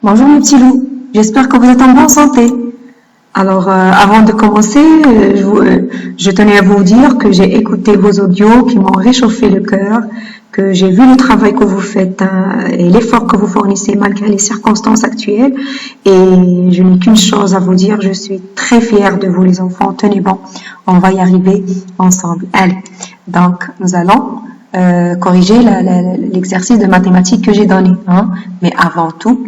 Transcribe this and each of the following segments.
Bonjour mes petits loups, j'espère que vous êtes en bonne santé. Alors, avant de commencer, je tenais à vous dire que j'ai écouté vos audios qui m'ont réchauffé le cœur, que j'ai vu le travail que vous faites et l'effort que vous fournissez malgré les circonstances actuelles. Et je n'ai qu'une chose à vous dire, je suis très fière de vous les enfants. Tenez bon, on va y arriver ensemble. Allez, donc nous allons corriger l'exercice de mathématiques que j'ai donné. Mais avant tout,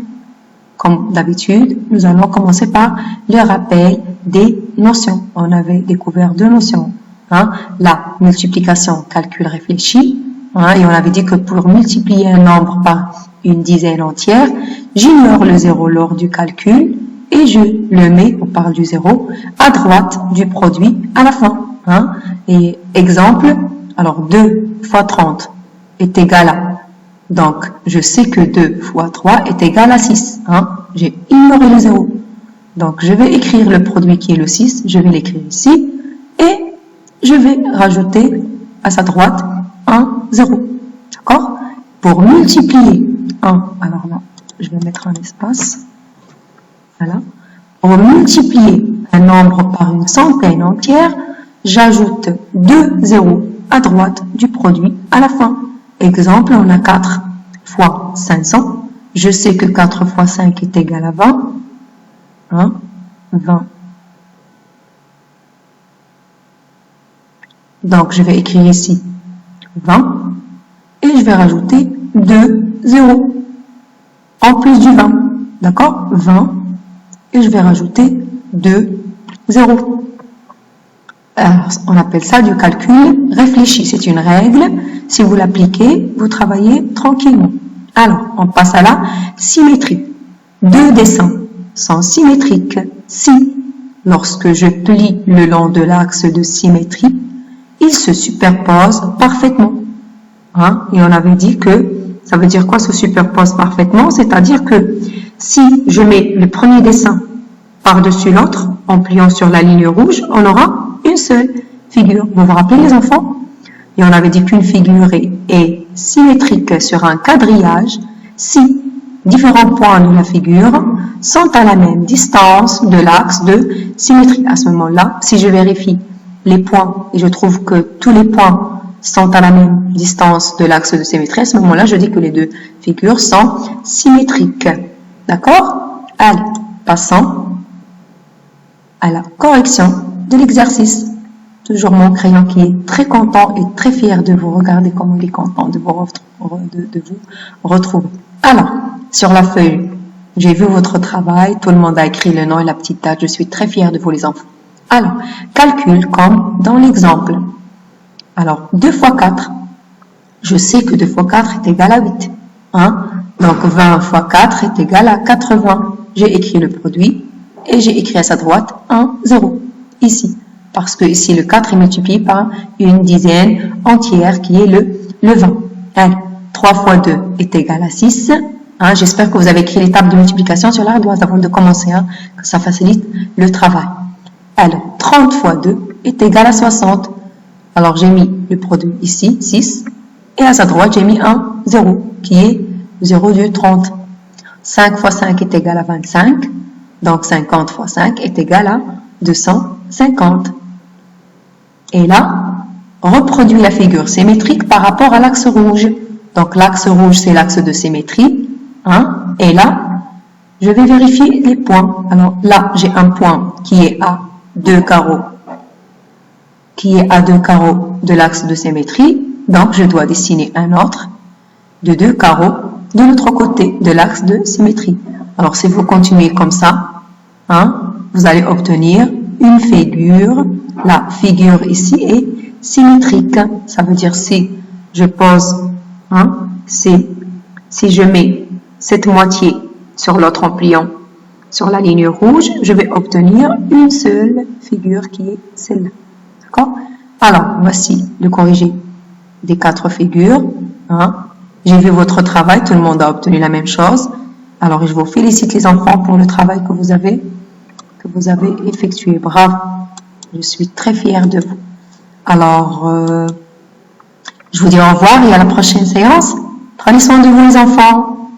comme d'habitude, nous allons commencer par le rappel des notions. On avait découvert deux notions. La multiplication, calcul réfléchi. Et on avait dit que pour multiplier un nombre par une dizaine entière, j'ignore le zéro lors du calcul et je le mets, on parle du zéro, à droite du produit à la fin. Et exemple, alors 2 fois 30 est égal à... Donc, je sais que 2 fois 3 est égal à 6. J'ai ignoré le 0. Donc, je vais écrire le produit qui est le 6. Je vais l'écrire ici. Et je vais rajouter à sa droite un 0. D'accord? Pour multiplier 1, alors là, je vais mettre un espace. Voilà. Pour multiplier un nombre par une centaine entière, j'ajoute 2 zéros à droite du produit à la fin. Exemple, on a 4 fois 500. Je sais que 4 fois 5 est égal à 20. 20. Donc, je vais écrire ici 20. Et je vais rajouter 2 zéros en plus du 20. D'accord? 20. Et je vais rajouter 2 zéros. Alors, on appelle ça du calcul réfléchi. C'est une règle. Si vous l'appliquez, vous travaillez tranquillement. Alors, on passe à la symétrie. Deux dessins sont symétriques si, lorsque je plie le long de l'axe de symétrie, ils se superposent parfaitement. Et on avait dit que, ça veut dire quoi se superpose parfaitement? C'est-à-dire que si je mets le premier dessin par-dessus l'autre, en pliant sur la ligne rouge, on aura une seule figure. Vous vous rappelez les enfants? Et on avait dit qu'une figure est symétrique sur un quadrillage si différents points de la figure sont à la même distance de l'axe de symétrie. À ce moment-là, si je vérifie les points et je trouve que tous les points sont à la même distance de l'axe de symétrie, à ce moment-là, je dis que les deux figures sont symétriques. D'accord? Allez, passons à la correction de l'exercice. Toujours mon crayon qui est très content et très fier de vous. Regardez comment il est content de vous retrouver. Alors, sur la feuille, j'ai vu votre travail. Tout le monde a écrit le nom et la petite date. Je suis très fière de vous les enfants. Alors, calcul comme dans l'exemple. Alors, 2 fois 4. Je sais que 2 fois 4 est égal à 8. Donc, 20 fois 4 est égal à 80. J'ai écrit le produit et j'ai écrit à sa droite un 0. Ici. Parce que ici, le 4 est multiplié par une dizaine entière qui est le 20. Allez, 3 fois 2 est égal à 6. J'espère que vous avez écrit les tables de multiplication sur l'ardoise avant de commencer, que ça facilite le travail. Alors, 30 fois 2 est égal à 60. Alors, j'ai mis le produit ici, 6. Et à sa droite, j'ai mis un 0 qui est 0 de 30. 5 fois 5 est égal à 25. Donc, 50 fois 5 est égal à 250. Et là, reproduit la figure symétrique par rapport à l'axe rouge. Donc, l'axe rouge, c'est l'axe de symétrie. Et là, je vais vérifier les points. Alors, là, j'ai un point qui est à 2 carreaux. De l'axe de symétrie. Donc, je dois dessiner un autre de 2 carreaux de l'autre côté de l'axe de symétrie. Alors, si vous continuez comme ça, vous allez obtenir une figure. La figure ici est symétrique. Ça veut dire si je pose, si je mets cette moitié sur l'autre en pliant sur la ligne rouge, je vais obtenir une seule figure qui est celle-là. D'accord? Alors, voici le corrigé des 4 figures. J'ai vu votre travail, tout le monde a obtenu la même chose. Alors, je vous félicite les enfants pour le travail que vous avez effectué. Bravo! Je suis très fière de vous. Alors, je vous dis au revoir et à la prochaine séance. Prenez soin de vous les enfants.